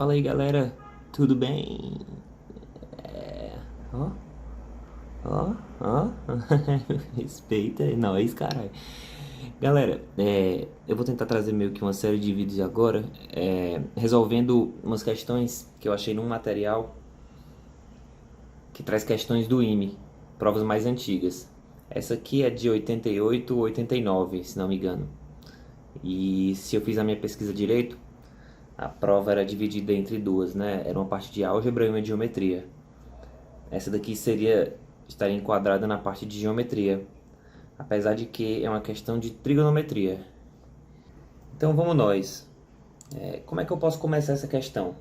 Fala aí, galera, tudo bem? É... Ó, ó, respeita, não, é isso, caralho. Galera, eu vou tentar trazer meio que uma série de vídeos agora, resolvendo umas questões que eu achei num material que traz questões do IME, provas mais antigas. Essa aqui é de 88 ou 89, se não me engano. E se eu fiz a minha pesquisa direito, a prova era dividida entre duas, né? Era uma parte de álgebra e uma de geometria. Essa daqui estaria enquadrada na parte de geometria, apesar de que é uma questão de trigonometria. Então vamos nós. Como é que eu posso começar essa questão?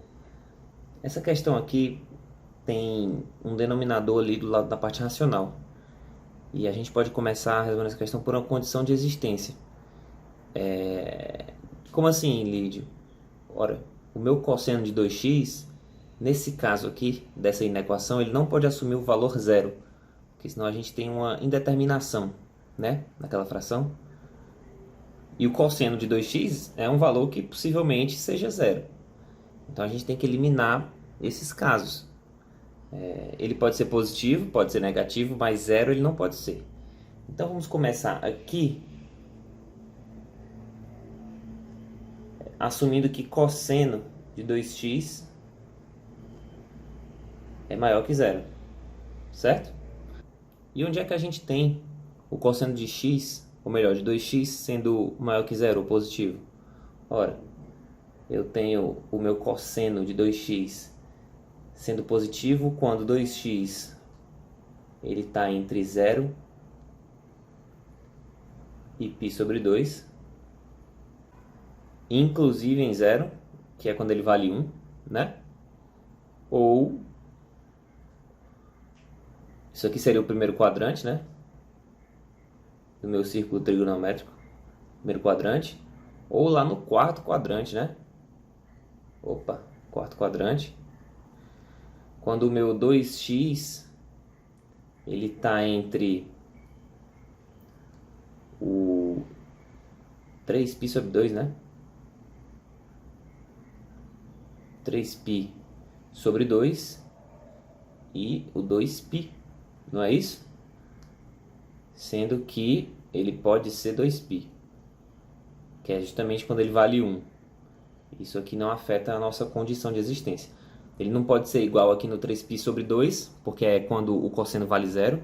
Essa questão aqui tem um denominador ali do lado da parte racional. E a gente pode começar resolvendo essa questão por uma condição de existência. Como assim, Lídio? Ora, o meu cosseno de 2x, nesse caso aqui, dessa inequação, ele não pode assumir o valor zero, porque senão a gente tem uma indeterminação, né, naquela fração. E o cosseno de 2x é um valor que possivelmente seja zero. Então a gente tem que eliminar esses casos. Ele pode ser positivo, pode ser negativo, mas zero ele não pode ser. Então vamos começar aqui assumindo que cosseno de 2x é maior que zero, certo? E onde é que a gente tem o cosseno de x, ou melhor, de 2x sendo maior que zero, ou positivo? Ora, eu tenho o meu cosseno de 2x sendo positivo quando 2x ele está entre 0 e π sobre 2, inclusive em 0, que é quando ele vale 1, né? Ou, isso aqui seria o primeiro quadrante, né? Do meu círculo trigonométrico, primeiro quadrante. Ou lá no quarto quadrante, né? Opa, quarto quadrante. Quando o meu 2x ele está entre o 3π sobre 2, né? 3π sobre 2 e o 2π, não é isso? Sendo que ele pode ser 2π, que é justamente quando ele vale 1. Isso aqui não afeta a nossa condição de existência. Ele não pode ser igual aqui no 3π sobre 2, porque é quando o cosseno vale 0,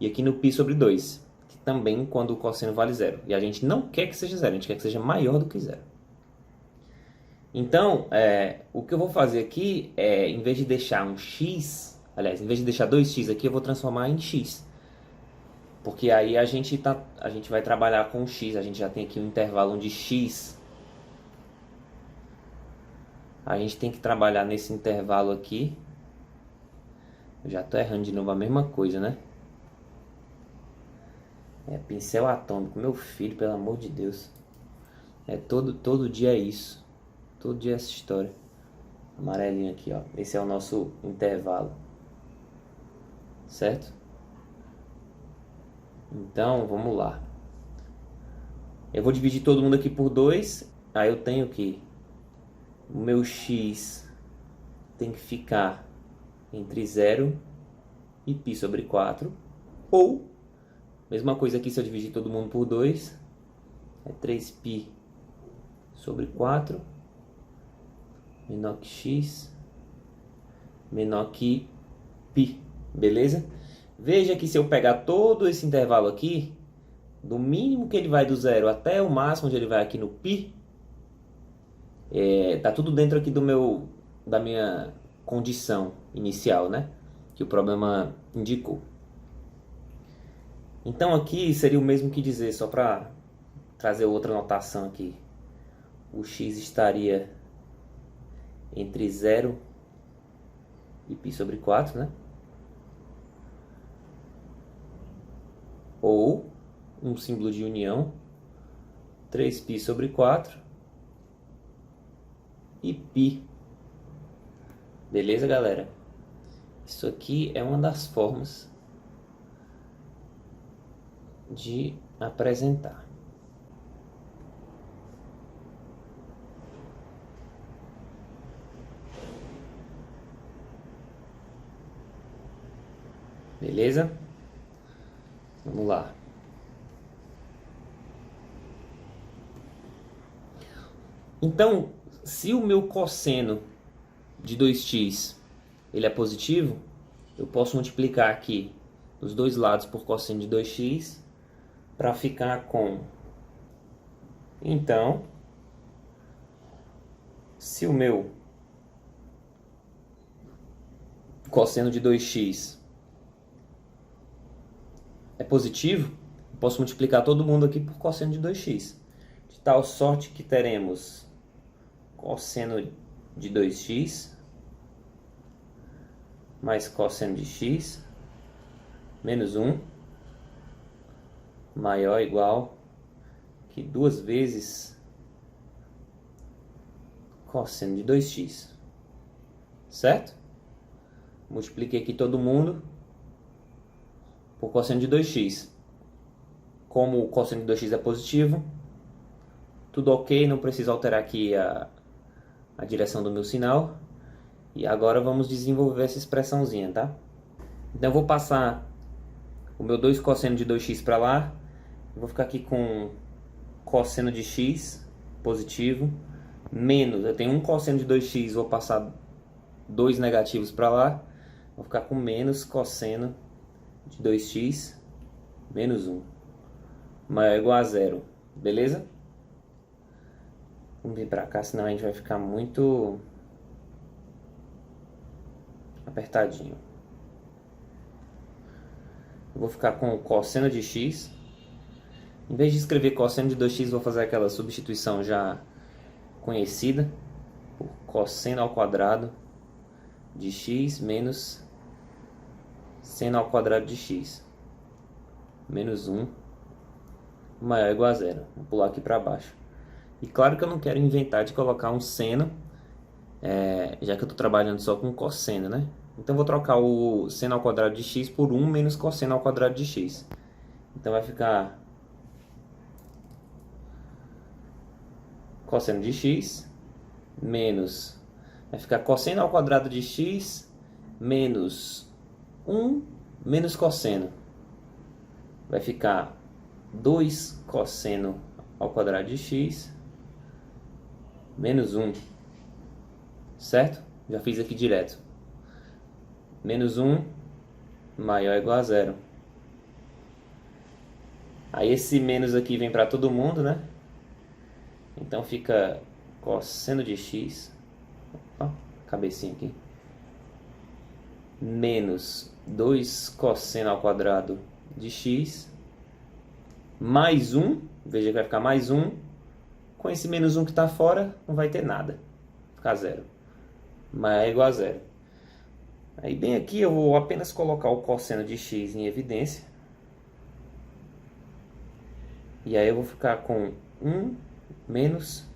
e aqui no π sobre 2, que também quando o cosseno vale 0. E a gente não quer que seja 0, a gente quer que seja maior do que 0. Então, o que eu vou fazer aqui é, em vez de deixar um x, aliás, em vez de deixar 2x aqui, eu vou transformar em x. Porque aí a gente vai trabalhar com x, a gente já tem aqui um intervalo de x. A gente tem que trabalhar nesse intervalo aqui. Eu já estou errando de novo a mesma coisa, né? Pincel atômico, meu filho, pelo amor de Deus. Todo dia é isso. Todo dia é essa história. Amarelinho aqui, ó. Esse é o nosso intervalo. Certo? Então, vamos lá. Eu vou dividir todo mundo aqui por 2. Aí eu tenho que o meu x tem que ficar entre 0 e π sobre 4. Ou, mesma coisa aqui se eu dividir todo mundo por 2. É 3π sobre 4 menor que x menor que π. Beleza? Veja que se eu pegar todo esse intervalo aqui, do mínimo que ele vai do 0 até o máximo onde ele vai aqui no π, tá tudo dentro aqui da minha condição inicial, né? Que o problema indicou. Então aqui seria o mesmo que dizer, só para trazer outra notação aqui. O x estaria entre 0 e π sobre 4, né? Ou um símbolo de união, 3π sobre 4 e π. Beleza, galera? Isso aqui é uma das formas de apresentar. Beleza? Vamos lá. Então, se o meu cosseno de 2x ele é positivo, eu posso multiplicar aqui os dois lados por cosseno de 2x para ficar com... Então, se o meu cosseno de 2x é positivo, eu posso multiplicar todo mundo aqui por cosseno de 2x. De tal sorte que teremos cosseno de 2x mais cosseno de x menos 1 maior ou igual que 2 vezes cosseno de 2x. Certo? Multipliquei aqui todo mundo por cosseno de 2x. Como o cosseno de 2x é positivo, tudo ok, não preciso alterar aqui a direção do meu sinal. E agora vamos desenvolver essa expressãozinha, tá? Então eu vou passar o meu 2 cosseno de 2x para lá. Eu vou ficar aqui com cosseno de x positivo, menos, eu tenho 1 cosseno de 2x, vou passar 2 negativos para lá. Vou ficar com menos cosseno de 2x menos 1 maior ou igual a 0. Beleza? Vamos vir para cá, senão a gente vai ficar muito apertadinho. Eu vou ficar com cosseno de x. Em vez de escrever cosseno de 2x, vou fazer aquela substituição já conhecida por cosseno ao quadrado de x menos seno ao quadrado de x menos 1 maior ou igual a 0. Vou pular aqui para baixo. E claro que eu não quero inventar de colocar um seno, já que eu estou trabalhando só com cosseno, né? Então vou trocar o seno ao quadrado de x por 1 menos cosseno ao quadrado de x. Então vai ficar cosseno de x menos... Vai ficar cosseno ao quadrado de x menos 1 menos cosseno. Vai ficar 2 cosseno ao quadrado de x menos 1. Certo? Já fiz aqui direto. Menos 1 maior ou igual a 0. Aí esse menos aqui vem para todo mundo, né? Então fica cosseno de x, ó, cabecinha aqui, menos 2 cosseno ao quadrado de x, mais 1, veja que vai ficar mais 1, com esse menos 1 que está fora, não vai ter nada, vai ficar 0, maior ou igual a 0. Aí bem aqui eu vou apenas colocar o cosseno de x em evidência, e aí eu vou ficar com 1 menos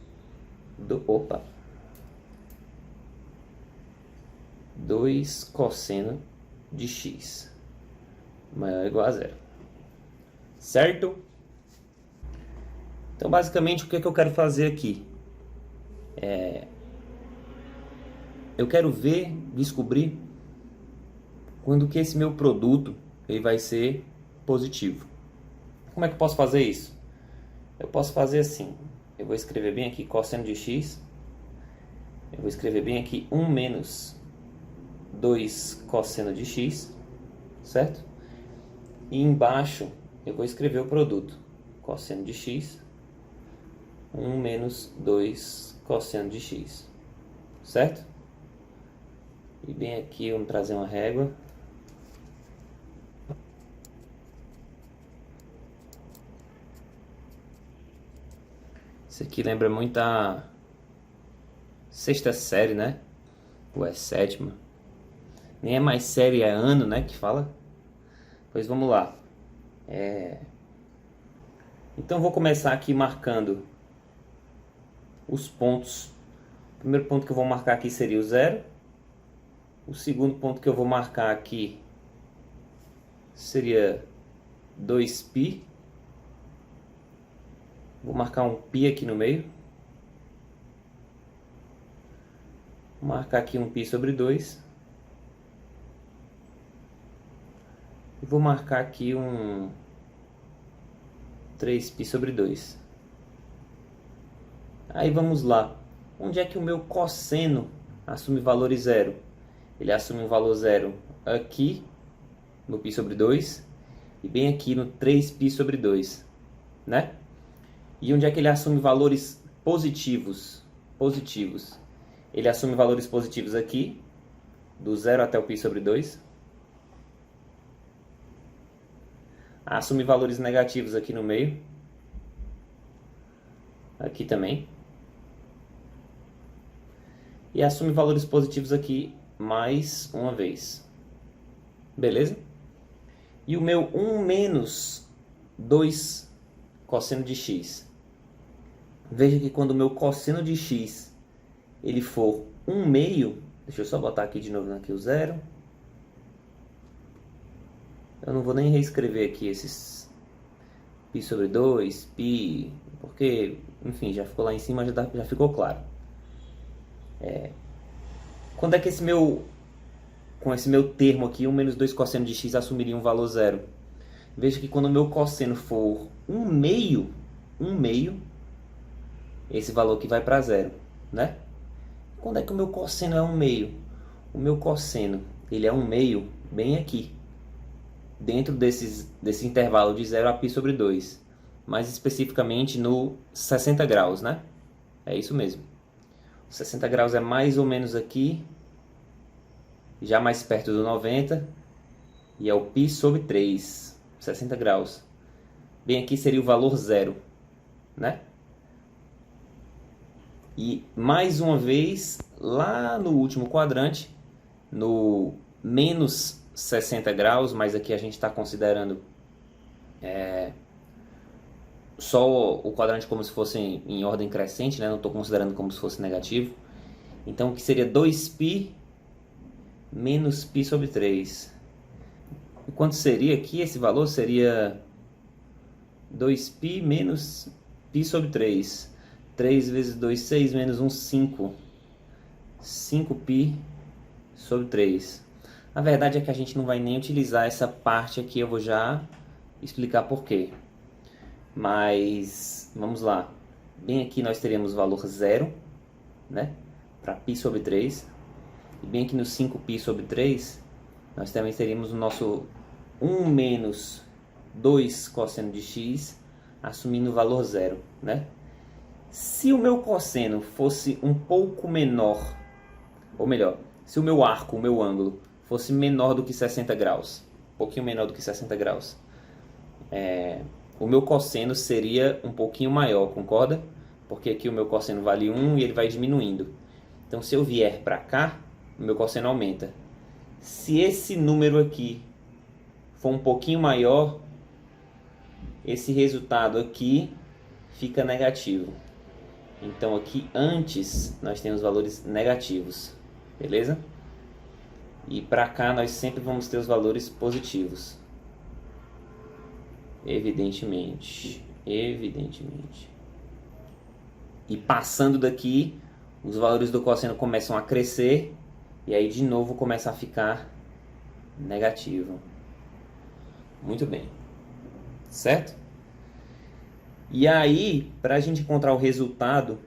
2 cosseno de x maior ou igual a 0. Certo? Então basicamente o que eu quero fazer aqui? Eu quero descobrir quando que esse meu produto ele vai ser positivo. Como é que eu posso fazer isso? Eu posso fazer assim. Eu vou escrever bem aqui cosseno de x. Eu vou escrever bem aqui 1 menos 2 cosseno de x. Certo? E embaixo eu vou escrever o produto. Cosseno de x. 1 menos 2 cosseno de x. Certo? E bem aqui vamos trazer uma régua. Isso aqui lembra muito a sexta série, né? Ou é sétima. Nem é mais série, é ano, né? Que fala. Pois vamos lá. Então vou começar aqui marcando os pontos. O primeiro ponto que eu vou marcar aqui seria o 0. O segundo ponto que eu vou marcar aqui seria 2π. Vou marcar um π aqui no meio. Vou marcar aqui um π sobre 2. Vou marcar aqui um 3π sobre 2. Aí vamos lá. Onde é que o meu cosseno assume valor zero? Ele assume um valor zero aqui no π sobre 2 e bem aqui no 3π sobre 2, né? E onde é que ele assume valores positivos? Positivos. Ele assume valores positivos aqui, do 0 até o π sobre 2. Assume valores negativos aqui no meio. Aqui também. E assume valores positivos aqui mais uma vez. Beleza? E o meu 1 menos 2 cosseno de x. Veja que quando o meu cosseno de x ele for 1 meio, deixa eu só botar aqui de novo aqui o 0. Eu não vou nem reescrever aqui esses π sobre 2, π, porque, enfim, já ficou lá em cima, já ficou claro. Quando é que com esse meu termo aqui, 1 menos 2 cosseno de x assumiria um valor zero? Veja que quando o meu cosseno for 1 meio, esse valor aqui vai para zero, né? Quando é que o meu cosseno é 1 meio? O meu cosseno, ele é 1 meio bem aqui, dentro desse intervalo de 0 a π sobre 2. Mais especificamente no 60 graus, né? É isso mesmo. 60 graus é mais ou menos aqui, já mais perto do 90, e é o π sobre 3, 60 graus. Bem aqui seria o valor zero, né? E mais uma vez, lá no último quadrante, no menos 60 graus, mas aqui a gente está considerando só o quadrante como se fosse em ordem crescente, né? Não estou considerando como se fosse negativo. Então, o que seria 2π menos π sobre 3. E quanto seria aqui? Esse valor seria 2π menos π sobre 3. 3 vezes 2, 6, menos 1, 5. 5π sobre 3. A verdade é que a gente não vai nem utilizar essa parte aqui, eu vou já explicar por quê. Mas, vamos lá. Bem aqui nós teremos o valor zero, né? Para π sobre 3. E bem aqui no 5π sobre 3, nós também teríamos o nosso 1 menos 2 cosseno de x, assumindo o valor zero, né? Se o meu cosseno fosse um pouco menor, ou melhor, se o meu arco, o meu ângulo, fosse menor do que 60 graus, um pouquinho menor do que 60 graus, o meu cosseno seria um pouquinho maior, concorda? Porque aqui o meu cosseno vale 1 e ele vai diminuindo. Então, se eu vier para cá, o meu cosseno aumenta. Se esse número aqui for um pouquinho maior, esse resultado aqui fica negativo. Então, aqui antes nós temos valores negativos, beleza? E para cá nós sempre vamos ter os valores positivos. Evidentemente. E passando daqui, os valores do cosseno começam a crescer e aí de novo começa a ficar negativo. Muito bem. Certo? E aí, para a gente encontrar o resultado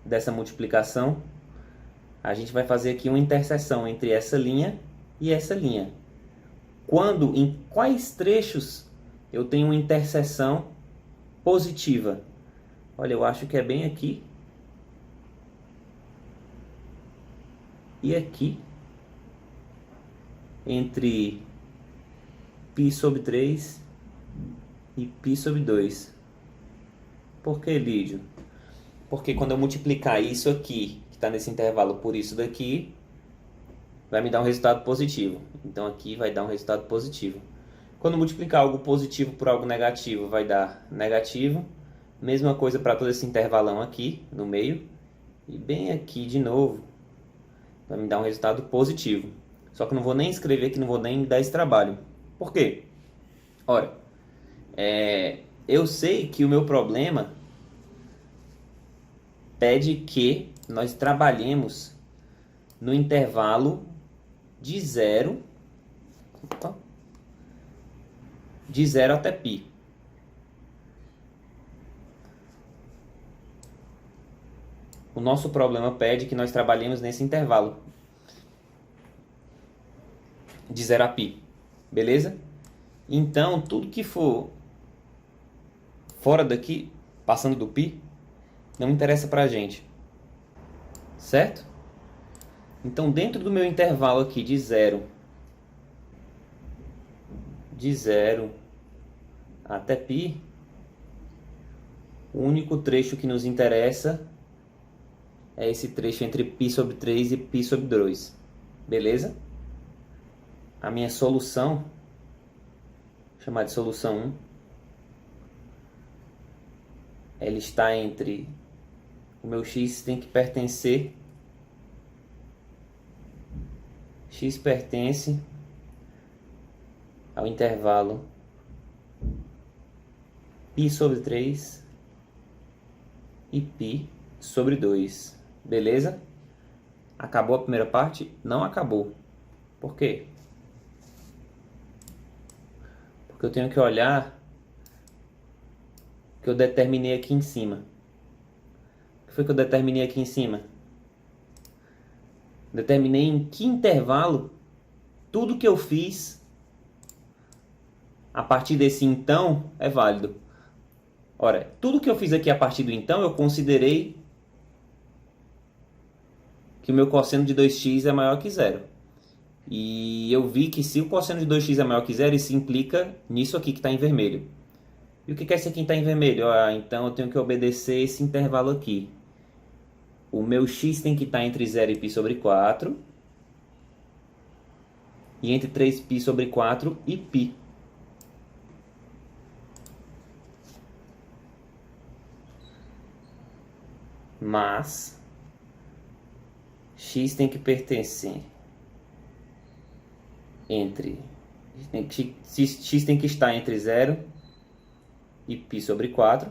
dessa multiplicação, a gente vai fazer aqui uma interseção entre essa linha e essa linha. Em quais trechos eu tenho uma interseção positiva? Olha, eu acho que é bem aqui e aqui, entre π sobre 3 e π sobre 2. Por que, Lídio? Porque quando eu multiplicar isso aqui, que está nesse intervalo, por isso daqui, vai me dar um resultado positivo. Então aqui vai dar um resultado positivo. Quando multiplicar algo positivo por algo negativo, vai dar negativo. Mesma coisa para todo esse intervalão aqui, no meio. E bem aqui de novo, vai me dar um resultado positivo. Só que eu não vou nem escrever aqui, não vou nem dar esse trabalho. Por quê? Ora, eu sei que o meu problema pede que nós trabalhemos no intervalo de 0 de 0 até π. O nosso problema pede que nós trabalhemos nesse intervalo de 0 a π, beleza? Então, tudo que for fora daqui, passando do π, não interessa pra gente, certo? Então, dentro do meu intervalo aqui de 0 até π, o único trecho que nos interessa é esse trecho entre π sobre 3 e π sobre 2, beleza? A minha solução, vou chamar de solução 1, ela está entre, o meu x tem que pertencer, x pertence ao intervalo π sobre 3 e π sobre 2, beleza? Acabou a primeira parte? Não acabou. Por quê? Porque eu tenho que olhar o que eu determinei aqui em cima. O que foi que eu determinei aqui em cima? Determinei em que intervalo tudo que eu fiz a partir desse então é válido. Ora, tudo que eu fiz aqui a partir do então, eu considerei que o meu cosseno de 2x é maior que zero. E eu vi que se o cosseno de 2x é maior que zero, isso implica nisso aqui que está em vermelho. E o que é esse aqui que está em vermelho? Então eu tenho que obedecer esse intervalo aqui. O meu x tem que estar entre 0 e π sobre 4. E entre 3π sobre 4 e π. Mas x tem que pertencer entre... x tem que estar entre 0 e π sobre 4.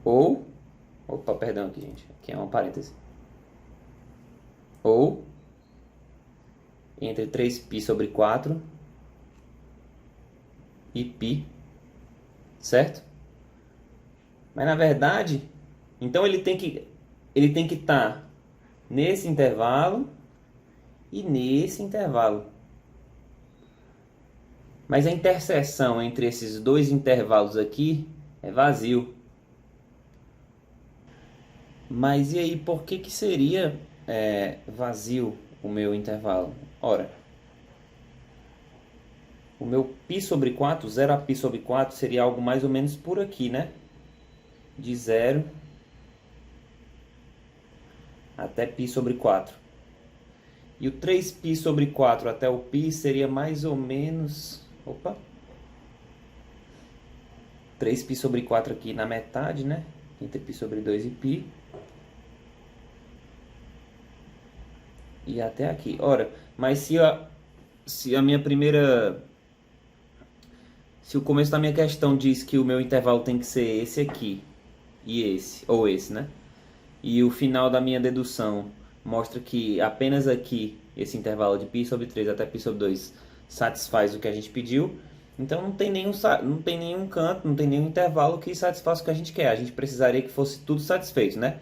Ou... Opa, perdão aqui, gente. Aqui é um parêntese. Ou entre 3π sobre 4 e π, certo? Mas na verdade, então ele tem que estar nesse intervalo e nesse intervalo. Mas a interseção entre esses dois intervalos aqui é vazio. Mas e aí, por que seria vazio o meu intervalo? Ora, o meu π sobre 4, 0 a π sobre 4, seria algo mais ou menos por aqui, né? De 0 até π sobre 4. E o 3π sobre 4 até o π seria mais ou menos... Opa! 3π sobre 4 aqui na metade, né? Entre π sobre 2 e π. E até aqui. Ora, mas se a minha primeira... Se o começo da minha questão diz que o meu intervalo tem que ser esse aqui e esse, ou esse, né? E o final da minha dedução mostra que apenas aqui, esse intervalo de π sobre 3 até π sobre 2 satisfaz o que a gente pediu. Então não tem nenhum canto, não tem nenhum intervalo que satisfaça o que a gente quer. A gente precisaria que fosse tudo satisfeito, né?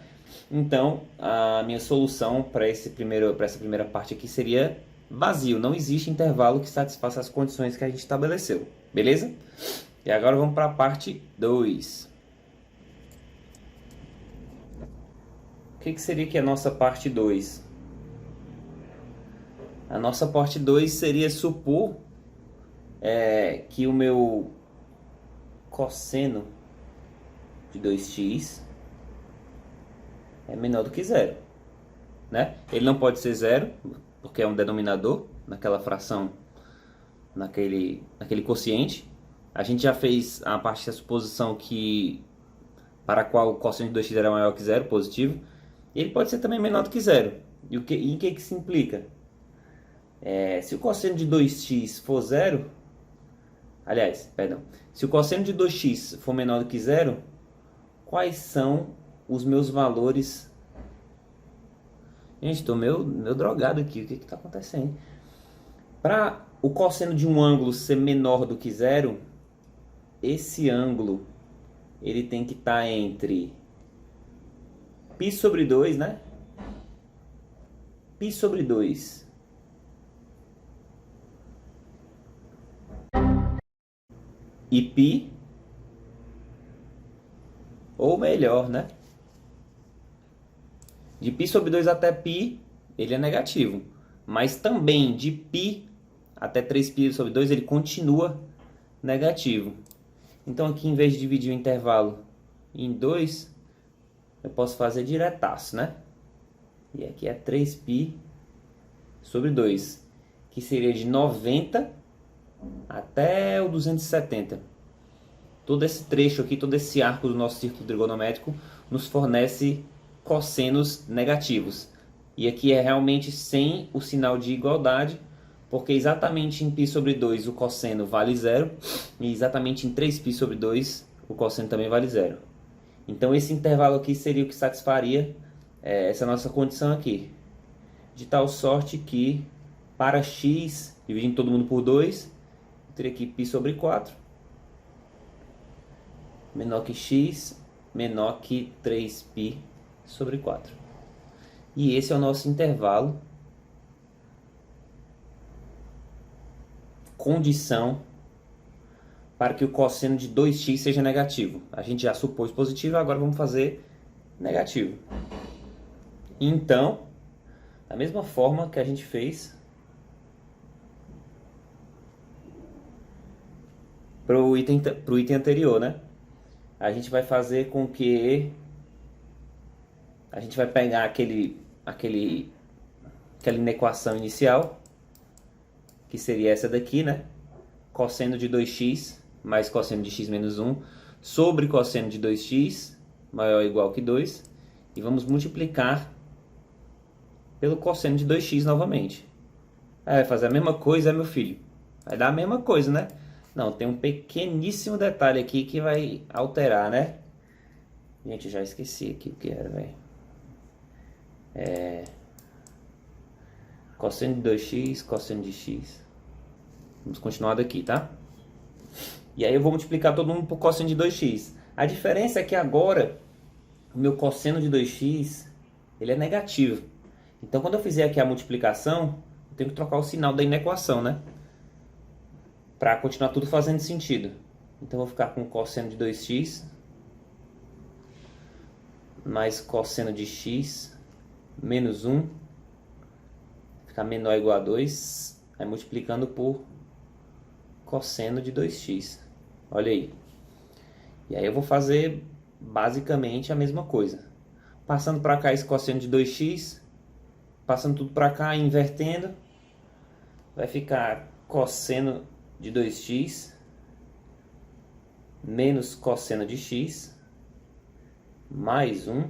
Então a minha solução para essa primeira parte aqui seria vazio. Não existe intervalo que satisfaça as condições que a gente estabeleceu. Beleza? E agora vamos para a parte 2. O que seria que é a nossa parte 2? A nossa parte 2 seria supor que o meu cosseno de 2x é menor do que zero, né? Ele não pode ser zero, porque é um denominador naquela fração, naquele quociente. A gente já fez a parte da suposição para a qual o cosseno de 2x era maior que zero, positivo. E ele pode ser também menor do que zero. E em que isso implica? Se o cosseno de 2x for zero... Aliás, perdão. Se o cosseno de 2x for menor do que zero, quais são os meus valores Gente, tô meio drogado aqui. O que que tá acontecendo? Para o cosseno de um ângulo ser menor do que zero, esse ângulo ele tem que estar entre π sobre 2, né? Π sobre 2 e π, ou melhor, né? De π sobre 2 até π, ele é negativo. Mas também de π até 3π sobre 2, ele continua negativo. Então aqui, em vez de dividir o intervalo em 2, eu posso fazer diretaço, né? E aqui é 3π sobre 2, que seria de 90 até o 270. Todo esse trecho aqui, todo esse arco do nosso círculo trigonométrico nos fornece cossenos negativos. E aqui é realmente sem o sinal de igualdade, porque exatamente em π sobre 2 o cosseno vale zero, e exatamente em 3π sobre 2 o cosseno também vale zero. Então esse intervalo aqui seria o que satisfaria essa nossa condição aqui. De tal sorte que para x, dividindo todo mundo por 2, eu teria aqui π sobre 4, menor que x, menor que 3π sobre 4. E esse é o nosso intervalo, condição para que o cosseno de 2x seja negativo. A gente já supôs positivo, agora vamos fazer negativo. Então, da mesma forma que a gente fez para o item anterior, né? A gente vai fazer com que a gente vai pegar aquela inequação inicial, que seria essa daqui, né? Cosseno de 2x mais cosseno de x menos 1 sobre cosseno de 2x maior ou igual que 2, e vamos multiplicar pelo cosseno de 2x novamente. Aí vai fazer a mesma coisa, meu filho? Vai dar a mesma coisa, né? Não, tem um pequeníssimo detalhe aqui que vai alterar, né? Gente, eu já esqueci aqui o que era, velho. Cosseno de 2x, cosseno de x. Vamos continuar daqui, tá? E aí eu vou multiplicar todo mundo por cosseno de 2x. A diferença é que agora o meu cosseno de 2x ele é negativo. Então quando eu fizer aqui a multiplicação, eu tenho que trocar o sinal da inequação, né? Para continuar tudo fazendo sentido. Então eu vou ficar com cosseno de 2x mais cosseno de x menos 1, ficar menor ou igual a 2, aí multiplicando por cosseno de 2x. Olha aí. E aí eu vou fazer basicamente a mesma coisa. Passando para cá esse cosseno de 2x, passando tudo para cá, invertendo, vai ficar cosseno de 2x menos cosseno de x mais 1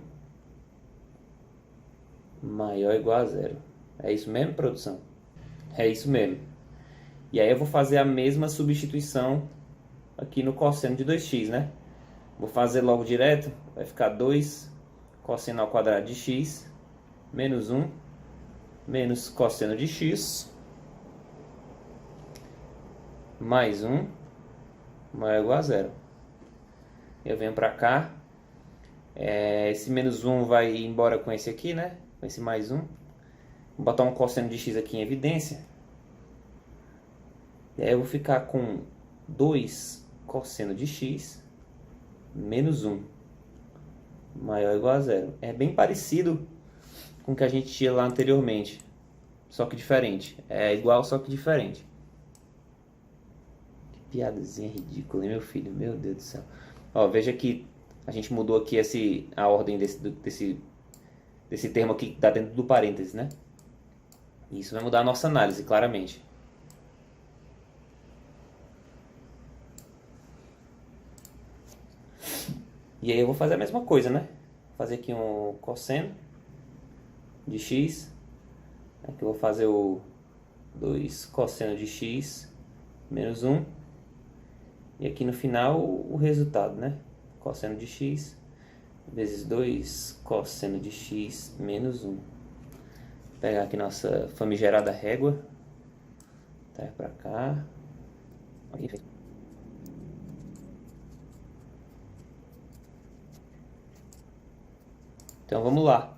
maior ou igual a zero. É isso mesmo, produção? É isso mesmo. E aí eu vou fazer a mesma substituição aqui no cosseno de 2x, né? Vou fazer logo direto, vai ficar 2 cosseno ao quadrado de x menos 1 menos cosseno de x mais 1 maior ou igual a zero. Eu venho para cá, esse menos 1 vai embora com esse aqui, né? Com esse mais 1. Vou botar um cosseno de x aqui em evidência. E aí eu vou ficar com 2 cosseno de x menos 1 maior ou igual a zero. É bem parecido com o que a gente tinha lá anteriormente, só que diferente. É igual, só que diferente. Que piadazinha ridícula, hein, meu filho? Meu Deus do céu. Ó, veja que a gente mudou aqui a ordem desse termo aqui que está dentro do parênteses, né? Isso vai mudar a nossa análise, claramente. E aí eu vou fazer a mesma coisa, né? Vou fazer aqui um cosseno de x. Aqui eu vou fazer o 2 cosseno de x menos 1. E aqui no final o resultado, né? Cosseno de x vezes 2 cosseno de x menos 1. pegar aqui nossa famigerada régua. Traz pra cá. Aqui. Então vamos lá.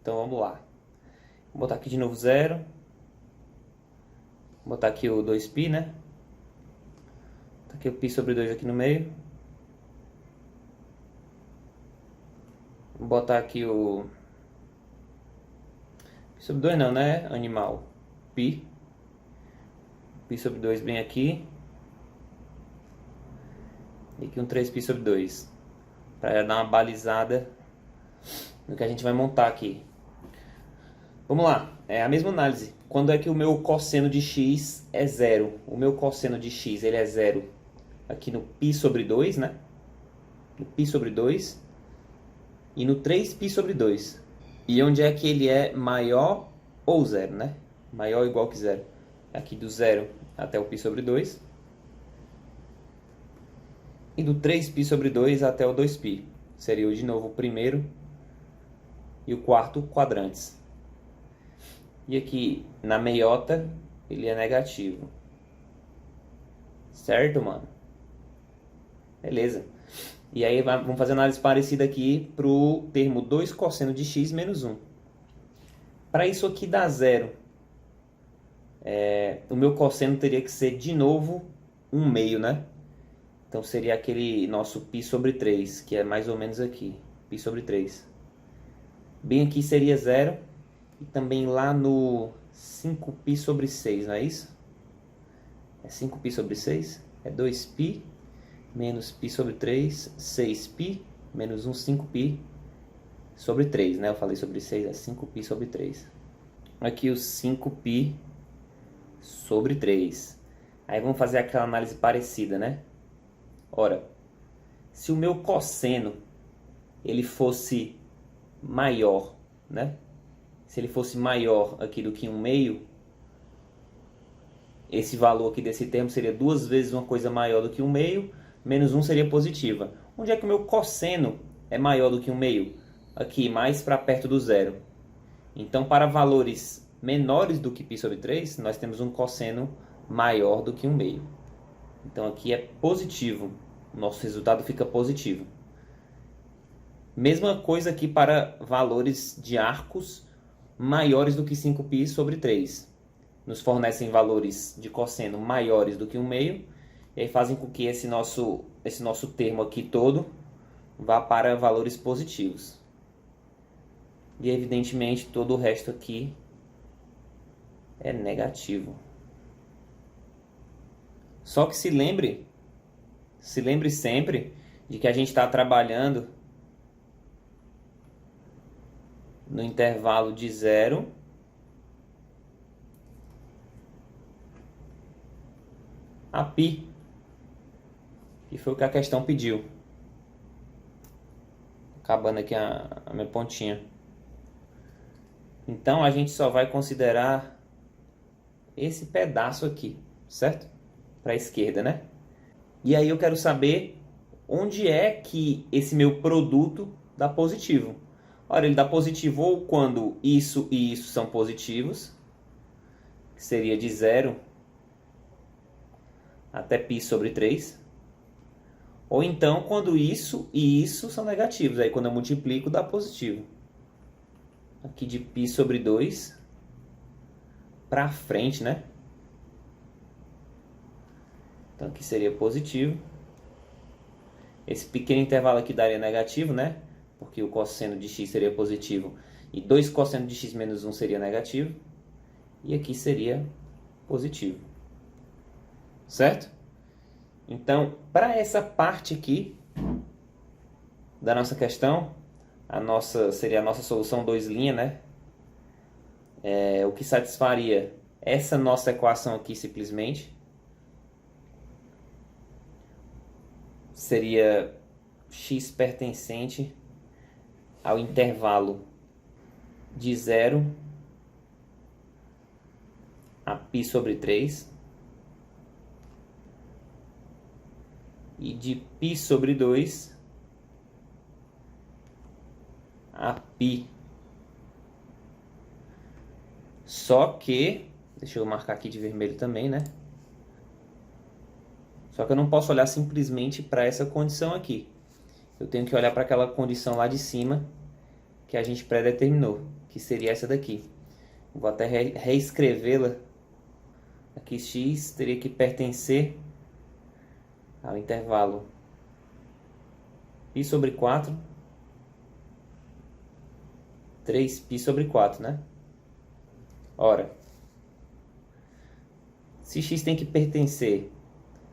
Vou botar aqui de novo 0. Vou botar aqui o 2π, né? Tá aqui o π sobre 2 aqui no meio. Vou botar aqui o... π sobre 2 não, né? Animal. π sobre 2 bem aqui. E aqui um 3π sobre 2. Para dar uma balizada no que a gente vai montar aqui. Vamos lá. É a mesma análise. Quando é que o meu cosseno de x é 0? O meu cosseno de x ele é 0 aqui no π sobre 2, né? No π sobre 2. E no 3π sobre 2. E onde é que ele é maior ou 0, né? Maior ou igual que 0. Aqui do 0 até o π sobre 2. E do 3π sobre 2 até o 2π. Seria de novo o primeiro e o quarto quadrantes. E aqui na meiota ele é negativo. Certo, mano? Beleza. E aí vamos fazer análise parecida aqui para o termo 2 cosseno de x menos 1. Para isso aqui dar 0, o meu cosseno teria que ser de novo 1 meio, né? Então seria aquele nosso π sobre 3, que é mais ou menos aqui. π sobre 3. Bem aqui seria 0. E também lá no 5π sobre 6, não é isso? É 5π sobre 6? É 2π menos π sobre 3, 6π menos 1, 5π sobre 3, né? Eu falei sobre 6, é 5π sobre 3. Aqui o 5π sobre 3. Aí vamos fazer aquela análise parecida, né? Ora, se o meu cosseno ele fosse maior, né? Se ele fosse maior aqui do que 1 meio, esse valor aqui desse termo seria 2 vezes uma coisa maior do que 1 meio, menos 1 seria positiva. Onde é que o meu cosseno é maior do que 1 meio? Aqui, mais para perto do zero. Então, para valores menores do que π sobre 3, nós temos um cosseno maior do que 1 meio. Então, aqui é positivo. O nosso resultado fica positivo. Mesma coisa aqui para valores de arcos maiores do que 5π sobre 3. Nos fornecem valores de cosseno maiores do que 1 meio. E aí fazem com que esse nosso termo aqui todo vá para valores positivos. E evidentemente todo o resto aqui é negativo. Só que se lembre sempre de que a gente está trabalhando no intervalo de 0 a π, que foi o que a questão pediu. Acabando aqui a minha pontinha. Então a gente só vai considerar esse pedaço aqui, certo? Para a esquerda, né? E aí eu quero saber onde é que esse meu produto dá positivo. Ora, ele dá positivo ou quando isso e isso são positivos, que seria de 0 até π sobre 3. Ou então quando isso e isso são negativos. Aí quando eu multiplico dá positivo. Aqui de π sobre 2 para frente, né? Então aqui seria positivo. Esse pequeno intervalo aqui daria negativo, né? Porque o cosseno de x seria positivo. E 2 cosseno de x menos 1 seria negativo. E aqui seria positivo. Certo? Então, para essa parte aqui da nossa questão, seria a nossa solução 2', né? O que satisfaria essa nossa equação aqui simplesmente seria x pertencente ao intervalo de 0 a π sobre 3 e de π sobre 2 a π Só que, deixa eu marcar aqui de vermelho também, né? Só que eu não posso olhar simplesmente para essa condição aqui. Eu tenho que olhar para aquela condição lá de cima que a gente predeterminou, que seria essa daqui. Vou até reescrevê-la. Aqui x teria que pertencer ao intervalo π sobre 4, 3π sobre 4, né? Ora, se x tem que pertencer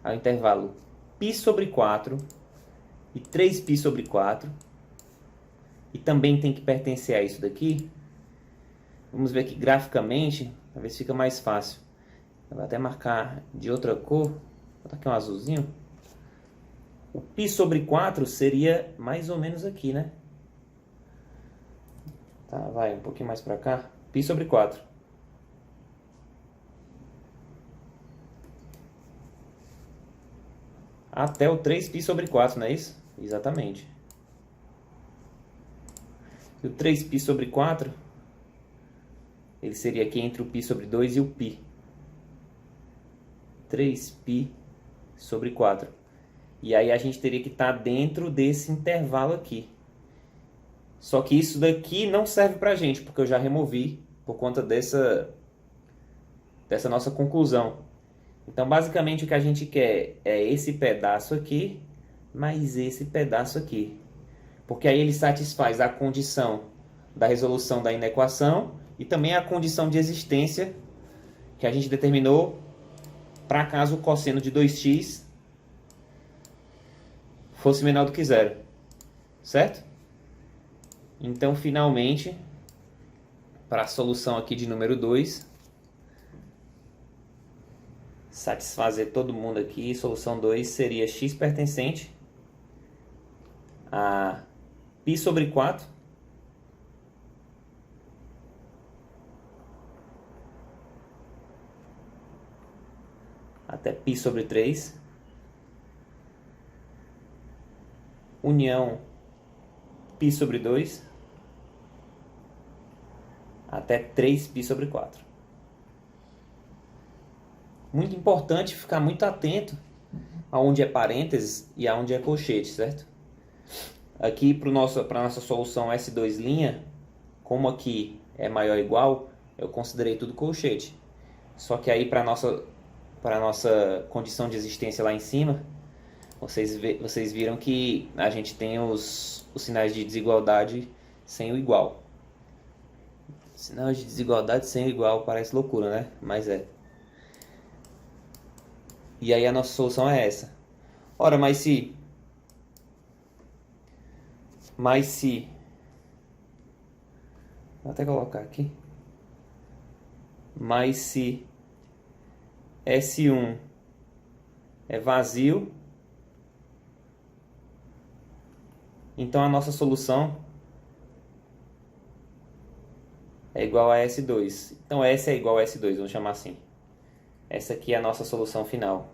ao intervalo π sobre 4 e 3π sobre 4, e também tem que pertencer a isso daqui, vamos ver aqui graficamente, para ver se fica mais fácil. Eu vou até marcar de outra cor, vou botar aqui um azulzinho. O π sobre 4 seria mais ou menos aqui, né? Tá, vai um pouquinho mais para cá. π sobre 4. Até o 3π sobre 4, não é isso? Exatamente. E o 3π sobre 4, ele seria aqui entre o π sobre 2 e o π. 3π sobre 4. E aí a gente teria que estar dentro desse intervalo aqui. Só que isso daqui não serve pra gente, porque eu já removi por conta dessa nossa conclusão. Então, basicamente, o que a gente quer é esse pedaço aqui, mais esse pedaço aqui. Porque aí ele satisfaz a condição da resolução da inequação e também a condição de existência que a gente determinou para caso o cosseno de 2x fosse menor do que zero. Certo? Então, finalmente, para a solução aqui de número 2, satisfazer todo mundo aqui, solução 2 seria x pertencente a π sobre 4 até π sobre 3 união π sobre 2 até 3π sobre 4. Muito importante ficar muito atento aonde é parênteses e aonde é colchete, certo? Aqui para a nossa solução S2', como aqui é maior ou igual, eu considerei tudo colchete. Só que aí para a nossa condição de existência lá em cima, vocês viram que a gente tem os sinais de desigualdade sem o igual. Sinais de desigualdade sem o igual parece loucura, né? Mas é. E aí a nossa solução é essa. Ora, mas se vou até colocar aqui. Mas se S1 é vazio, então a nossa solução é igual a S2. Então S é igual a S2, vamos chamar assim. Essa aqui é a nossa solução final.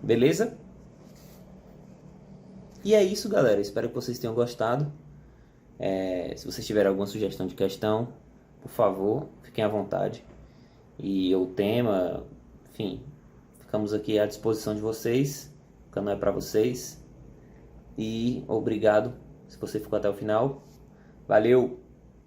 Beleza? E é isso, galera. Espero que vocês tenham gostado. Se vocês tiverem alguma sugestão de questão, por favor, fiquem à vontade. E o tema, enfim, ficamos aqui à disposição de vocês. O canal é para vocês. E obrigado se você ficou até o final. Valeu!